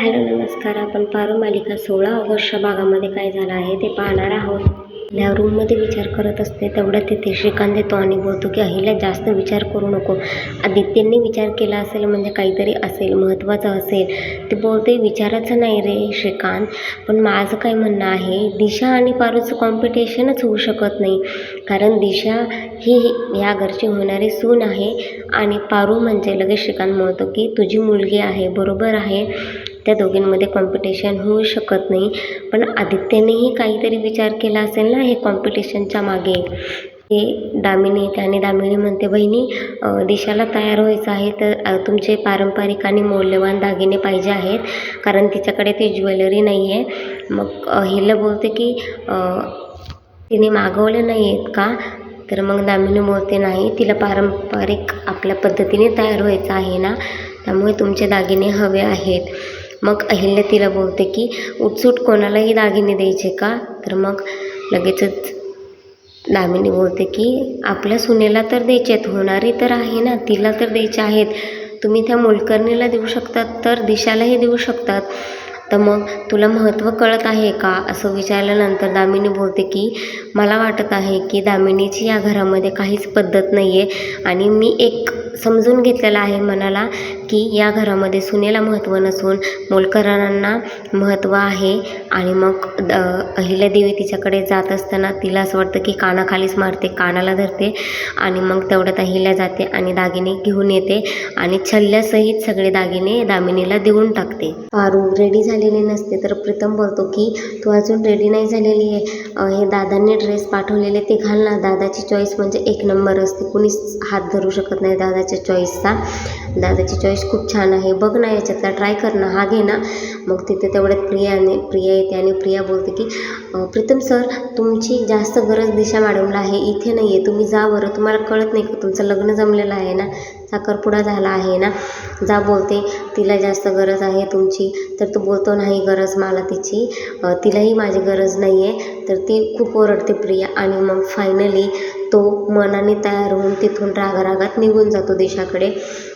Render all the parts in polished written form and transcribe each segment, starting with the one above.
Hello नमस्कार. आपण पारू मालिका 16 ऑगस्टच्या भागामध्ये काय झालं आहे ते पाहणार आहोत. या रूममध्ये विचार करत असते तेवढ्यात तिथे श्रीकांत येतो आणि बोलतो की अहिल्या जास्त विचार करू नको. आदित्यने विचार केला असेल म्हणजे काहीतरी असेल, महत्त्वाचं असेल. ते बोलते विचाराचं नाही रे श्रीकांत, पण माझं काय म्हणणं आहे, दिशा आणि पारूचं कॉम्पिटिशनच होऊ शकत नाही. कारण दिशा ही या घरची होणारी सून आहे आणि पारू म्हणजे लगेच श्रीकांत म्हणतो की तुझी मुलगी आहे. बरोबर आहे, त्या दोघींमध्ये कॉम्पिटिशन होऊ शकत नाही. पण आदित्यनेही काहीतरी विचार केला असेल ना हे कॉम्पिटिशनच्या मागे. ते दामिनी येते आणि दामिनी म्हणते बहिणी, दिशाला तयार व्हायचं आहे तर तुमचे पारंपरिक आणि मौल्यवान दागिने पाहिजे आहेत, कारण तिच्याकडे ती ज्वेलरी नाही आहे. मग हिला बोलते की तिने मागवले नाही आहेत का? तर मग दामिनी बोलते नाही, तिला पारंपरिक आपल्या पद्धतीने तयार व्हायचं आहे ना, त्यामुळे तुमचे दागिने हवे आहेत. मग अहिल्या तिला बोलते की उठसूट कोणालाही दागिने द्यायचे का? तर मग लगेचच दामिनी बोलते की आपल्या सुनेला तर द्यायचेत, होणारी तर आहे ना, तिला तर द्यायचे आहेत. तुम्ही त्या मोलकरणीला देऊ शकतात तर दिशालाही देऊ शकतात. तर मग तुला महत्त्व कळत आहे का? असं विचारल्यानंतर दामिनी बोलते की मला वाटत आहे की दामिनीची या घरामध्ये काहीच पद्धत नाही आहे आणि मी एक समजून घेतलेलं आहे मनाला की या घरामध्ये सुनेला महत्त्व नसून मोलकरांना महत्त्व आहे. आणि मग अहिल्यादेवी तिच्याकडे जात असताना तिला असं वाटतं की कानाखालीच मारते, कानाला धरते आणि मग तेवढ्यात अहिल्या जाते आणि दागिने घेऊन येते आणि छल्ल्यासहित सगळे दागिने दामिनीला देऊन टाकते. पारू रेडी झालेली नसते तर प्रीतम बोलतो की तू अजून रेडी नाही झालेली आहे, हे दादांनी ड्रेस पाठवलेले ते घाल ना. दादाची चॉईस म्हणजे एक नंबर असते, कुणीच हात धरू शकत नाही दादाच्या चॉईसचा. दादाची चॉईस खूप छान आहे, बघ ना याच्यातला, ट्राय कर ना, हा घे ना. मग तिथे तेवढ्यात प्रिया येते आणि प्रिया बोलते की प्रीतम सर, तुमची जास्त गरज दिशा मॅडमला आहे, इथे नाही आहे, तुम्ही जा बरं. तुम्हाला कळत नाही का तुमचं लग्न जमलेलं आहे ना, साखरपुडा झाला आहे ना, जा. बोलते तिला जास्त गरज आहे तुमची. तर तो बोलतो नाही गरज मला तिची, तिलाही माझी गरज नाही आहे. तर ती खूप ओरडते प्रिया आणि मग फायनली तो मनाने तयार होऊन तिथून रागारागात निघून जातो दिशाकडे.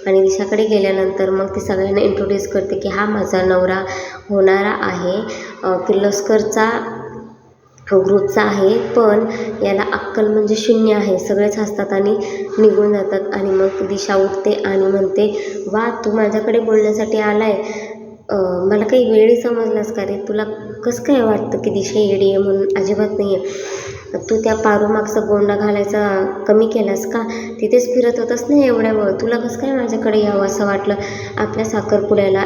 आणि दिशाकडे गेल्यानंतर मग ती सगळ्यांना इंट्रोड्यूस करते की हा माझा नवरा होणारा आहे, किर्लोस्करचा ग्रुपचा आहे, पण याला अक्कल म्हणजे शून्य आहे. सगळेच हसतात आणि निघून जातात. आणि मग दिशा उठते आणि म्हणते वा, तू माझ्याकडे बोलण्यासाठी आला आहे, मला काही वेळी समजलास का रे? तुला कसं काय वाटतं की दिशा येडी आहे म्हणून? अजिबात नाही आहे. तू त्या पारूमागचा गोंडा घालायचा कमी केलास का? तिथेच फिरत होतास ना एवढ्या वेळ, तुला कसं काय माझ्याकडे यावं असं वाटलं? आपल्या साखरपुड्याला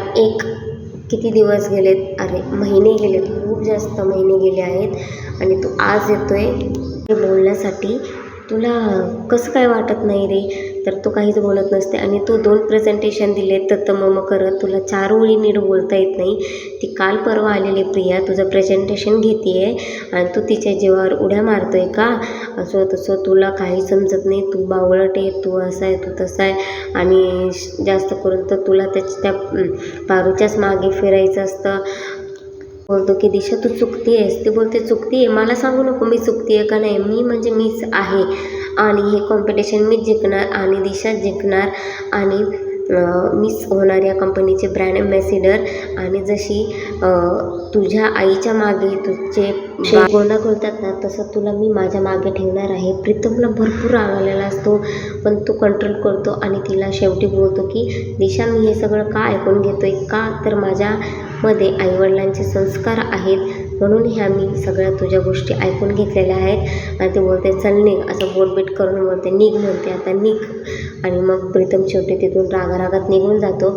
किती दिवस गेलेत? अरे महिने गेलेत, खूप जास्त महिने गेले आहेत आणि तू आज येतोय हे बोलण्यासाठी. तुला कसं काय वाटत नाही रे? तर तू काहीच बोलत नसते आणि तू 2 प्रेझेंटेशन दिले तर मम करत, तुला 4 ओळी नीट बोलता येत नाही. ती काल परवा आलेली प्रिया तुझं प्रेझेंटेशन घेते आहे आणि तू तिच्या जीवावर उड्या मारतोय का? असं तसं तुला काही समजत नाही, तू बावळट आहे, तू असा आहे, तू तसा आहे. आणि जास्त करून तर तुला त्या पारूच्याच मागे फिरायचं असतं. बोलतो की दिशा तू चुकती आहेस. ती बोलते चुकती आहे? मला सांगू नको मी चुकती आहे का नाही, मी म्हणजे मीच आहे आणि हे कॉम्पिटिशन मीच जिंकणार आणि दिशा जिंकणार आणि मीच होणार या कंपनीचे ब्रँड ॲम्बॅसिडर. आणि जशी तुझ्या आईच्या मागे तुझे गोंडा घोलतात ना, तसं तुला मी माझ्या मागे ठेवणार आहे. प्रीतमला भरपूर राग आलेला असतो पण तो कंट्रोल करतो आणि तिला शेवटी बोलतो की दिशा, मी हे सगळं का ऐकून घेतोय? का तर माझ्यामध्ये आईवडिलांचे संस्कार आहेत म्हणून ह्या मी सगळ्या तुझ्या गोष्टी ऐकून घेतलेल्या आहेत. आणि ते बोलते चल निघ, असं बोटबीट करून बोलते निघ, म्हणते आता निघ. आणि मग प्रीतम शेवटी तिथून रागारागात निघून जातो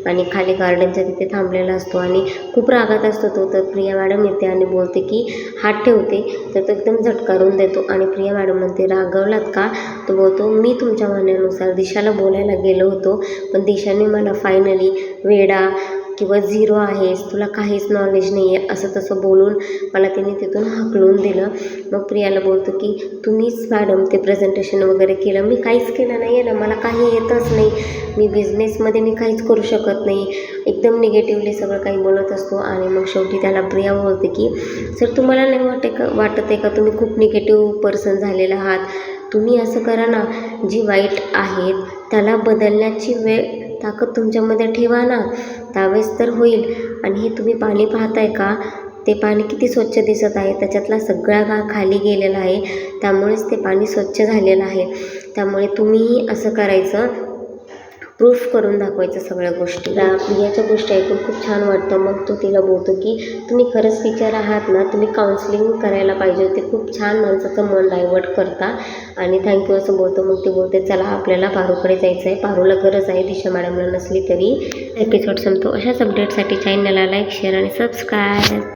आणि खाली गार्डनच्या तिथे थांबलेला असतो आणि खूप रागात असतो तो. तर प्रिया मॅडम येते आणि बोलते की हात ठेवते, तर तो एकदम झटकारून देतो आणि प्रिया मॅडम म्हणते रागवलात का? तो बोलतो मी तुमच्या म्हणण्यानुसार दिशाला बोलायला गेलो होतो, पण दिशाने मला फायनली वेडा किंवा झिरो आहेस, तुला काहीच नॉलेज नाही आहे असं तसं बोलून मला तिने तिथून हाकलून दिलं. मग प्रियाला बोलतो की तुम्हीच मॅडम ते प्रेझेंटेशन वगैरे केलं, मी काहीच केलं नाही आहे ना, मला काही येतच नाही, मी बिझनेसमध्ये मी काहीच करू शकत नाही. एकदम निगेटिव्हली सगळं काही बोलत असतो. आणि मग शेवटी त्याला प्रिया बोलते की सर तुम्हाला नाही वाटत आहे का तुम्ही खूप निगेटिव्ह पर्सन झालेला आहात? तुम्ही असं करा ना, जी वाईट आहेत त्याला बदलण्याची ताकद तुमच्यामध्ये ठेवा ना. त्यावेळेस तर होईल. आणि हे तुम्ही पाणी पाहताय का, ते पाणी किती स्वच्छ दिसत आहे. त्याच्यातला सगळा गाळ खाली गेलेला आहे, त्यामुळेच ते पाणी स्वच्छ झालेलं आहे. त्यामुळे तुम्हीही असं करायचं, प्रूफ करून दाखवायचं सगळ्या गोष्टी. प्रियाच्या गोष्टी ऐकून खूप छान वाटतं. मग तो तिला बोलतो की तुम्ही खरंच टीचर आहात ना, तुम्ही काउन्सिलिंग करायला पाहिजे होते, खूप छान माणसाचं मन डायवर्ट करता आणि थँक्यू असं बोलतो. मग ती बोलते चला आपल्याला पारूकडे जायचं आहे, पारूला गरज आहे, दिशा मॅडमला नसली तरी. एपिसोड संपतो. अशाच अपडेटसाठी चॅनलला लाईक, शेअर आणि सबस्क्राईब.